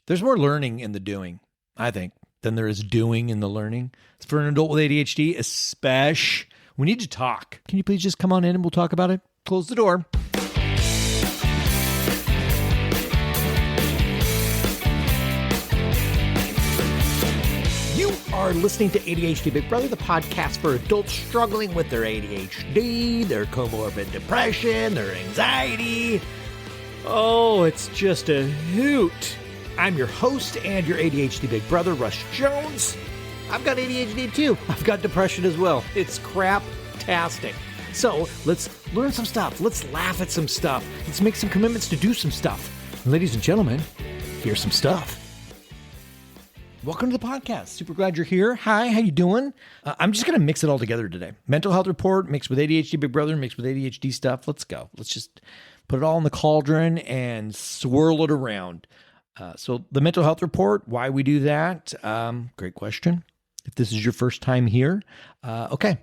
There's more learning in the doing, I think, than there is doing in the learning. For an adult with ADHD, especially, we need to talk. Can you please just come on in and we'll talk about it? Close the door. You are listening to ADHD Big Brother, the podcast for adults struggling with their ADHD, their comorbid depression, their anxiety. Oh, it's just a hoot. I'm your host and your ADHD Big Brother, Russ Jones. I've got ADHD too. I've got depression as well. It's crap-tastic. So let's learn some stuff. Let's laugh at some stuff. Let's make some commitments to do some stuff. Ladies and gentlemen, here's some stuff. Welcome to the podcast. Super glad you're here. Hi, how you doing? I'm just going to mix it all together today. Mental health report mixed with ADHD Big Brother, mixed with ADHD stuff. Let's go. Let's just put it all in the cauldron and swirl it around. So the mental health report, why we do that? Great question. If this is your first time here, okay,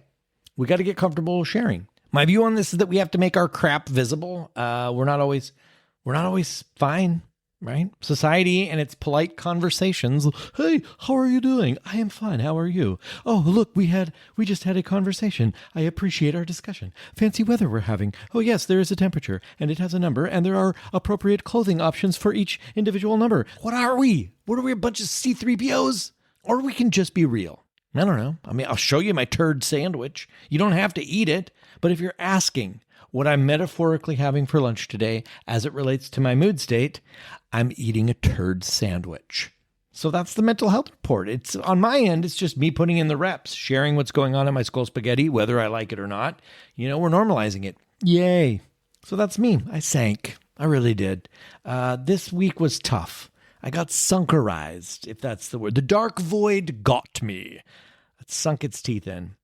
we got to get comfortable sharing. My view on this is that we have to make our crap visible. We're not always fine, right? Society and its polite conversations. Hey, how are you doing? I am fine. How are you? Oh, look, we just had a conversation. I appreciate our discussion. Fancy weather we're having. Oh, yes, there is a temperature and it has a number and there are appropriate clothing options for each individual number. What are we? What are we, a bunch of C-3POs? Or we can just be real. I don't know. I mean, I'll show you my turd sandwich. You don't have to eat it. But if you're asking what I'm metaphorically having for lunch today as it relates to my mood state, I'm eating a turd sandwich. So that's the mental health report. It's on my end, it's just me putting in the reps, sharing what's going on in my skull spaghetti, whether I like it or not. We're normalizing it. Yay. So that's me. I sank. I really did. This week was tough. I got sunkerized, if that's the word. The dark void got me. It sunk its teeth in.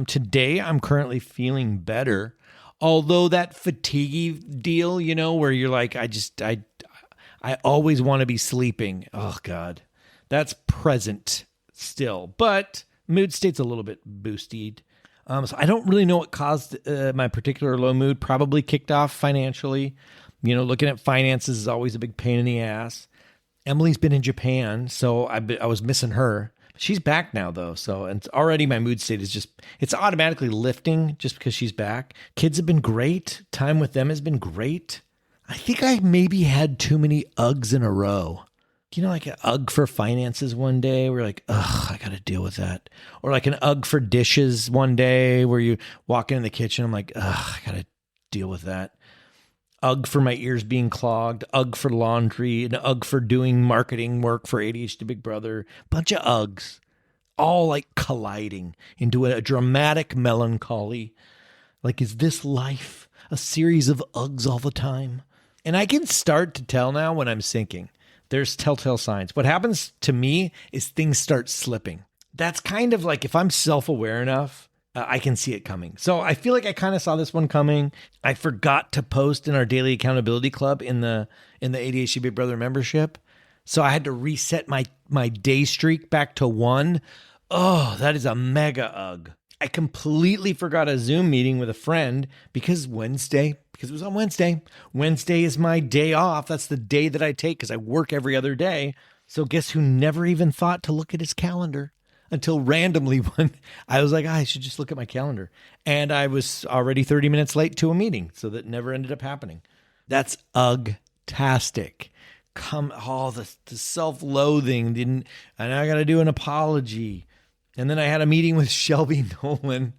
Today, I'm currently feeling better. Although that fatigue deal, where you're like, I always want to be sleeping. Oh, God. That's present still. But mood state's a little bit boosted. So I don't really know what caused my particular low mood. Probably kicked off financially. Looking at finances is always a big pain in the ass. Emily's been in Japan, so I was missing her. She's back now, though, and already my mood state is it's automatically lifting just because she's back. Kids have been great. Time with them has been great. I think I maybe had too many Uggs in a row. Like an Ugg for finances one day, we're like, ugh, I got to deal with that. Or like an Ugg for dishes one day where you walk in the kitchen, I'm like, ugh, I got to deal with that. Ugg for my ears being clogged, Ugg for laundry, and Ugg for doing marketing work for ADHD Big Brother. Bunch of Uggs, all like colliding into a dramatic melancholy. Like, is this life a series of Uggs all the time? And I can start to tell now when I'm sinking. There's telltale signs. What happens to me is things start slipping. That's kind of like if I'm self-aware enough, I can see it coming. So I feel like I kind of saw this one coming. I forgot to post in our daily accountability club in the ADHD Big Brother membership. So I had to reset my day streak back to 1. Oh, that is a mega ugh. I completely forgot a Zoom meeting with a friend because it was on Wednesday. Wednesday is my day off. That's the day that I take because I work every other day. So guess who never even thought to look at his calendar? Until randomly when I was like, I should just look at my calendar. And I was already 30 minutes late to a meeting, so that never ended up happening. That's ugh-tastic. The self-loathing and I got to do an apology. And then I had a meeting with Shelby Nolan.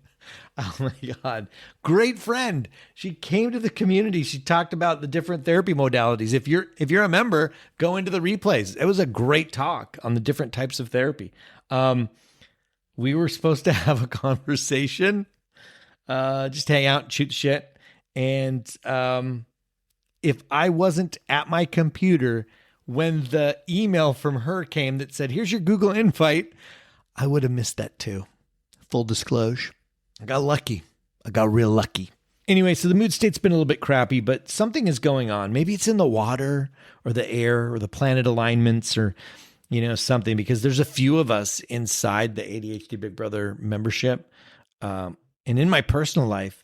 Oh my God. Great friend. She came to the community. She talked about the different therapy modalities. If you're a member, go into the replays. It was a great talk on the different types of therapy. We were supposed to have a conversation, just hang out and shoot the shit. And if I wasn't at my computer when the email from her came that said, here's your Google invite, I would have missed that too. Full disclosure. I got lucky. I got real lucky. Anyway, so the mood state's been a little bit crappy, but something is going on. Maybe it's in the water or the air or the planet alignments or something, because there's a few of us inside the ADHD Big Brother membership. And in my personal life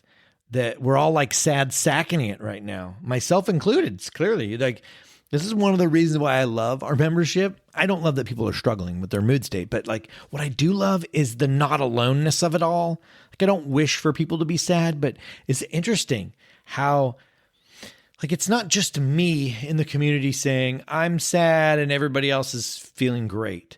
that we're all like sad sacking it right now, myself included. It's clearly like This is one of the reasons why I love our membership. I don't love that people are struggling with their mood state, but like what I do love is the not aloneness of it all. Like I don't wish for people to be sad, but it's interesting how like it's not just me in the community saying I'm sad and everybody else is feeling great.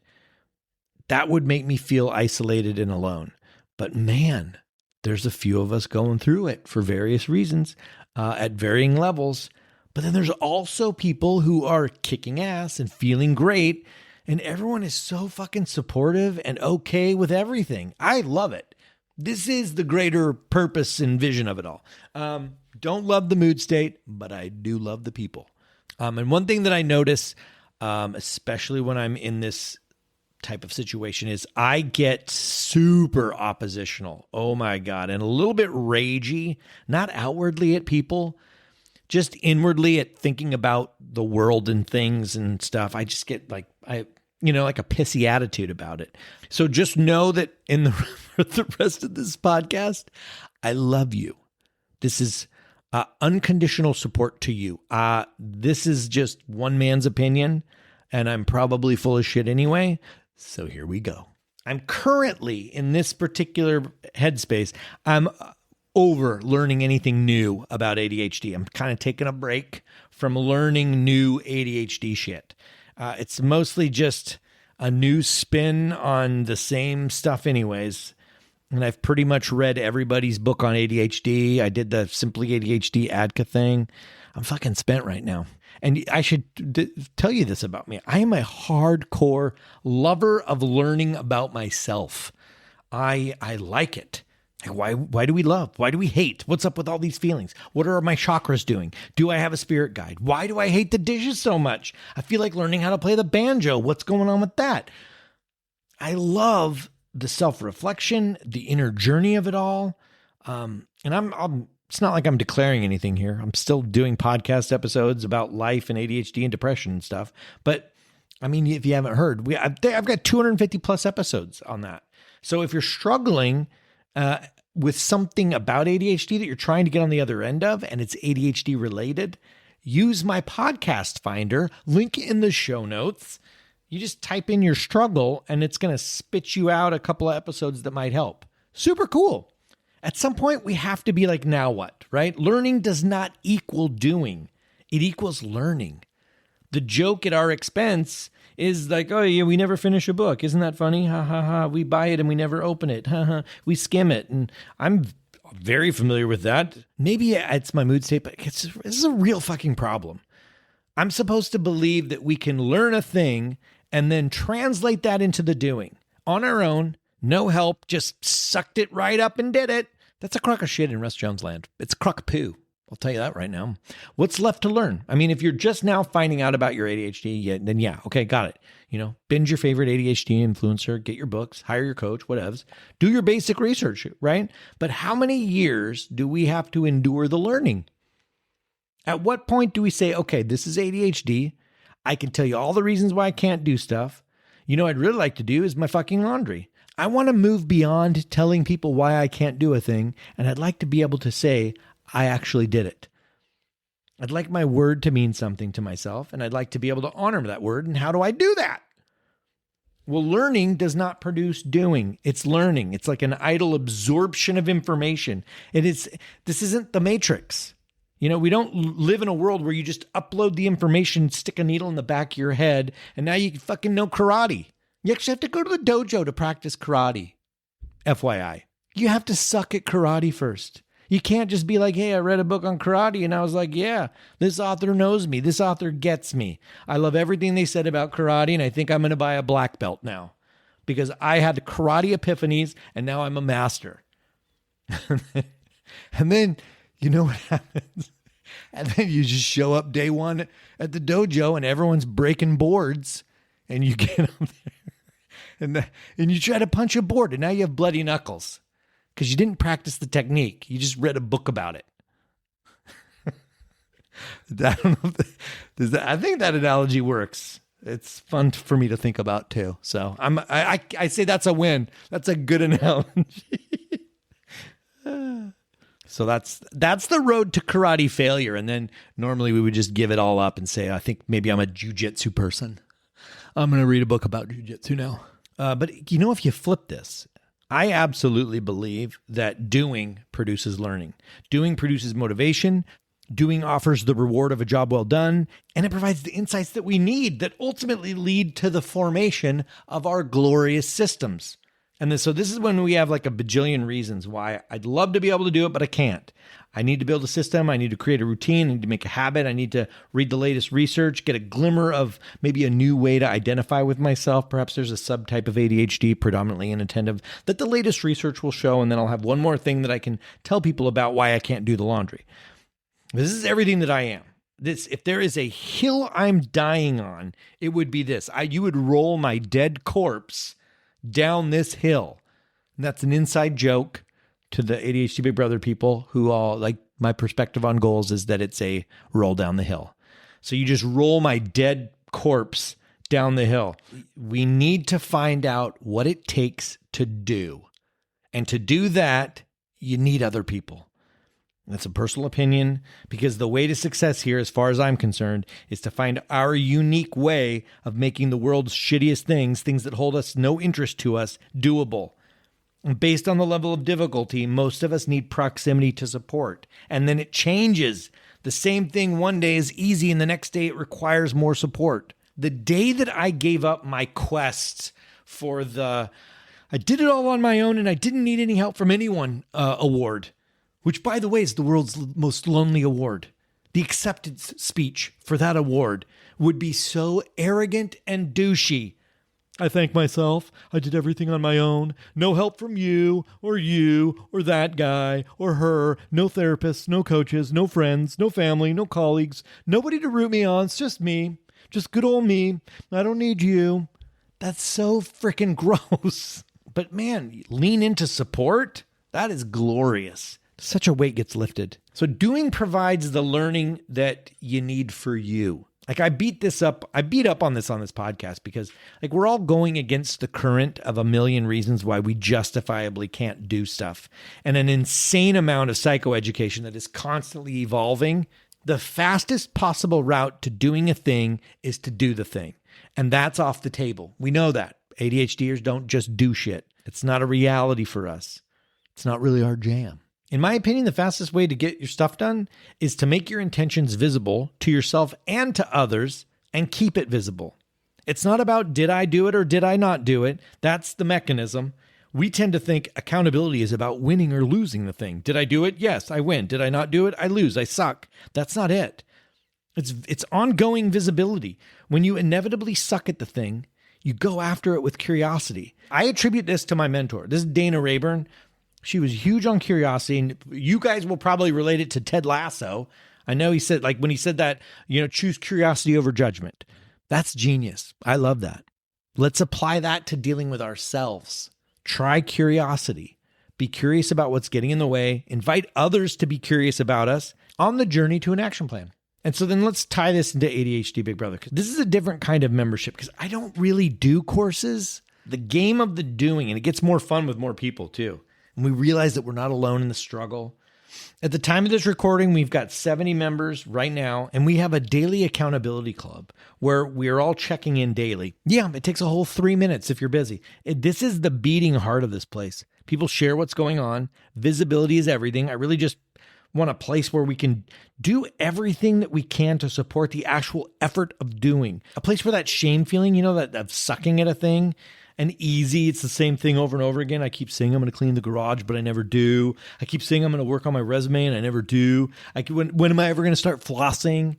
That would make me feel isolated and alone. But man, there's a few of us going through it for various reasons at varying levels. But then there's also people who are kicking ass and feeling great, and everyone is so fucking supportive and okay with everything. I love it. This is the greater purpose and vision of it all. Don't love the mood state, but I do love the people. And one thing that I notice, especially when I'm in this type of situation, is I get super oppositional. Oh my God. And a little bit ragey, not outwardly at people, just inwardly at thinking about the world and things and stuff. I just get like a pissy attitude about it. So just know that in the rest of this podcast, I love you. This is unconditional support to you. This is just one man's opinion, and I'm probably full of shit anyway. So here we go. I'm currently in this particular headspace. I'm over learning anything new about ADHD. I'm kind of taking a break from learning new ADHD shit. It's mostly just a new spin on the same stuff anyways. And I've pretty much read everybody's book on ADHD. I did the Simply ADHD ADKA thing. I'm fucking spent right now. And I should tell you this about me. I am a hardcore lover of learning about myself. I like it. Why do we love? Why do we hate? What's up with all these feelings? What are my chakras doing? Do I have a spirit guide? Why do I hate the dishes so much? I feel like learning how to play the banjo. What's going on with that? I love the self-reflection, the inner journey of it all. And it's not like I'm declaring anything here. I'm still doing podcast episodes about life and ADHD and depression and stuff. But I mean, if you haven't heard, I've got 250 plus episodes on that. So if you're struggling with something about ADHD that you're trying to get on the other end of, and it's ADHD related, use my podcast finder, link in the show notes. You just type in your struggle and it's going to spit you out a couple of episodes that might help. Super cool. At some point we have to be like, now what, right? Learning does not equal doing. It equals learning. The joke at our expense is like, oh yeah, we never finish a book. Isn't that funny? Ha ha ha. We buy it and we never open it. Ha ha. We skim it. And I'm very familiar with that. Maybe it's my mood state, but this is a real fucking problem. I'm supposed to believe that we can learn a thing and then translate that into the doing on our own, no help, just sucked it right up and did it. That's a crock of shit in Russ Jones land. It's a crock of poo. I'll tell you that right now. What's left to learn? I mean, if you're just now finding out about your ADHD, then yeah, okay, got it. Binge your favorite ADHD influencer, get your books, hire your coach, whatevs. Do your basic research, right? But how many years do we have to endure the learning? At what point do we say, okay, this is ADHD. I can tell you all the reasons why I can't do stuff. I'd really like to do is my fucking laundry. I want to move beyond telling people why I can't do a thing, and I'd like to be able to say, I actually did it. I'd like my word to mean something to myself, and I'd like to be able to honor that word. And how do I do that? Well, learning does not produce doing. It's learning. It's like an idle absorption of information. This isn't the Matrix. We don't live in a world where you just upload the information, stick a needle in the back of your head, and now you can fucking know karate. You actually have to go to the dojo to practice karate. FYI. You have to suck at karate first. You can't just be like, hey, I read a book on karate and I was like, yeah, this author knows me. This author gets me. I love everything they said about karate and I think I'm going to buy a black belt now because I had karate epiphanies and now I'm a master. And then, you know what happens? And then you just show up day one at the dojo and everyone's breaking boards and you get up there and you try to punch a board and now you have bloody knuckles. Because you didn't practice the technique. You just read a book about it. I don't know I think that analogy works. It's fun for me to think about too. So I say that's a win. That's a good analogy. So that's the road to karate failure. And then normally we would just give it all up and say, I think maybe I'm a jujitsu person. I'm going to read a book about jujitsu now. But if you flip this, I absolutely believe that doing produces learning. Doing produces motivation. Doing offers the reward of a job well done, and it provides the insights that we need that ultimately lead to the formation of our glorious systems. And so this is when we have like a bajillion reasons why I'd love to be able to do it, but I can't. I need to build a system. I need to create a routine. I need to make a habit. I need to read the latest research, get a glimmer of maybe a new way to identify with myself. Perhaps there's a subtype of ADHD, predominantly inattentive, that the latest research will show. And then I'll have one more thing that I can tell people about why I can't do the laundry. This is everything that I am. If there is a hill I'm dying on, it would be this. You would roll my dead corpse down this hill. And that's an inside joke to the ADHD Big Brother people who all like my perspective on goals is that it's a roll down the hill. So you just roll my dead corpse down the hill. We need to find out what it takes to do. And to do that, you need other people. That's a personal opinion, because the way to success here, as far as I'm concerned, is to find our unique way of making the world's shittiest things that hold us no interest to us, doable. And based on the level of difficulty, most of us need proximity to support. And then it changes. The same thing one day is easy and the next day it requires more support. The day that I gave up my quest for I did it all on my own and I didn't need any help from anyone award, which, by the way, is the world's most lonely award. The acceptance speech for that award would be so arrogant and douchey. I thank myself. I did everything on my own. No help from you or that guy or her. No therapists, no coaches, no friends, no family, no colleagues. Nobody to root me on. It's just me. Just good old me. I don't need you. That's so freaking gross. But man, lean into support. That is glorious. Such a weight gets lifted. So doing provides the learning that you need for you. Like I beat up on this podcast because like we're all going against the current of a million reasons why we justifiably can't do stuff, and an insane amount of psychoeducation that is constantly evolving. The fastest possible route to doing a thing is to do the thing. And that's off the table. We know that. ADHDers don't just do shit. It's not a reality for us. It's not really our jam. In my opinion, the fastest way to get your stuff done is to make your intentions visible to yourself and to others and keep it visible. It's not about did I do it or did I not do it? That's the mechanism. We tend to think accountability is about winning or losing the thing. Did I do it? Yes, I win. Did I not do it? I lose. I suck. That's not it. It's ongoing visibility. When you inevitably suck at the thing, you go after it with curiosity. I attribute this to my mentor. This is Dana Rayburn. She was huge on curiosity, and you guys will probably relate it to Ted Lasso. I know he said, like when he said that, choose curiosity over judgment. That's genius. I love that. Let's apply that to dealing with ourselves. Try curiosity. Be curious about what's getting in the way. Invite others to be curious about us on the journey to an action plan. And so then let's tie this into ADHD Big Brother, because this is a different kind of membership, because I don't really do courses. The game of the doing, and it gets more fun with more people too. And we realize that we're not alone in the struggle. At the time of this recording, we've got 70 members right now, and we have a daily accountability club where we're all checking in daily. Yeah, it takes a whole 3 minutes if you're busy. This is the beating heart of this place. People share what's going on. Visibility is everything. I really just want a place where we can do everything that we can to support the actual effort of doing. A place where that shame feeling, that of sucking at a thing, and easy. It's the same thing over and over again. I keep saying I'm going to clean the garage, but I never do. I keep saying I'm going to work on my resume, and I never do. When am I ever going to start flossing?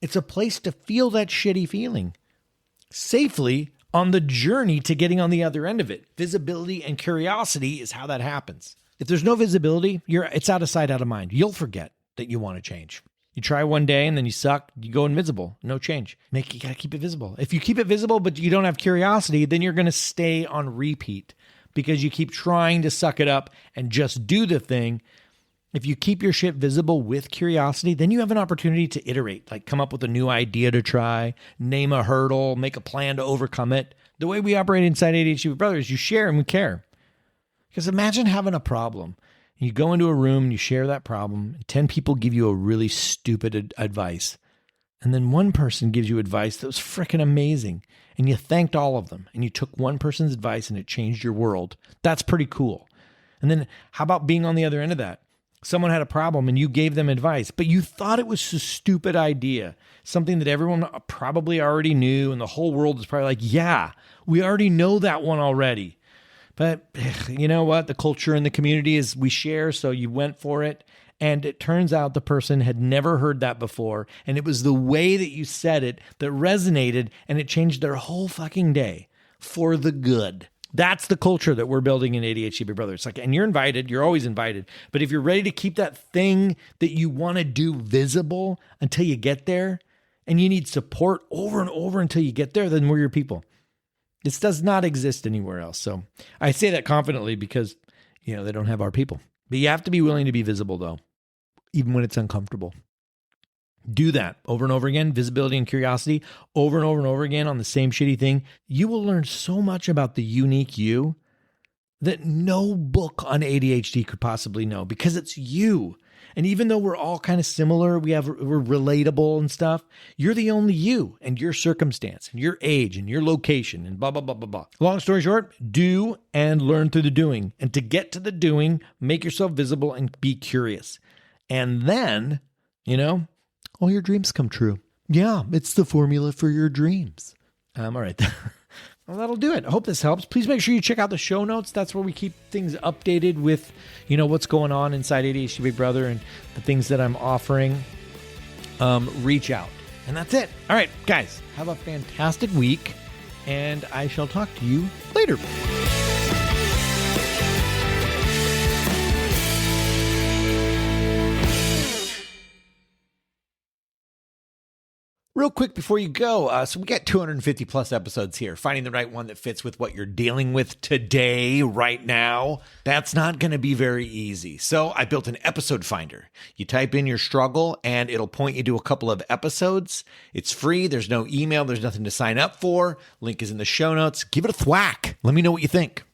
It's a place to feel that shitty feeling safely on the journey to getting on the other end of it. Visibility and curiosity is how that happens. If there's no visibility, it's out of sight, out of mind. You'll forget that you want to change. You try one day and then you suck, you go invisible, no change. You got to keep it visible. If you keep it visible, but you don't have curiosity, then you're going to stay on repeat because you keep trying to suck it up and just do the thing. If you keep your shit visible with curiosity, then you have an opportunity to iterate, like come up with a new idea to try, name a hurdle, make a plan to overcome it. The way we operate inside ADHD Big Brother is you share and we care. Because imagine having a problem. You go into a room and you share that problem. 10 people give you a really stupid advice. And then one person gives you advice that was freaking amazing. And you thanked all of them. And you took one person's advice and it changed your world. That's pretty cool. And then how about being on the other end of that? Someone had a problem and you gave them advice, but you thought it was a stupid idea, something that everyone probably already knew. And the whole world is probably like, yeah, we already know that one already. But you know what? The culture in the community is we share. So you went for it. And it turns out the person had never heard that before. And it was the way that you said it that resonated, and it changed their whole fucking day for the good. That's the culture that we're building in ADHD Big Brother. It's like, and you're invited, you're always invited. But if you're ready to keep that thing that you want to do visible until you get there, and you need support over and over until you get there, then we're your people. This does not exist anywhere else. So I say that confidently because, they don't have our people. But you have to be willing to be visible, though, even when it's uncomfortable. Do that over and over again, visibility and curiosity, over and over and over again on the same shitty thing. You will learn so much about the unique you that no book on ADHD could possibly know, because it's you. And even though we're all kind of similar, we're relatable and stuff, you're the only you and your circumstance and your age and your location and blah, blah, blah, blah, blah. Long story short, do and learn through the doing. And to get to the doing, make yourself visible and be curious. And then, all your dreams come true. Yeah, it's the formula for your dreams. All right. Well, that'll do it. I hope this helps. Please make sure you check out the show notes. That's where we keep things updated with, what's going on inside ADHD Big Brother and the things that I'm offering. Reach out. And that's it. All right, guys, have a fantastic week, and I shall talk to you later. Real quick before you go, so we got 250 plus episodes here. Finding the right one that fits with what you're dealing with today, right now, that's not going to be very easy. So I built an episode finder. You type in your struggle and it'll point you to a couple of episodes. It's free. There's no email. There's nothing to sign up for. Link is in the show notes. Give it a thwack. Let me know what you think.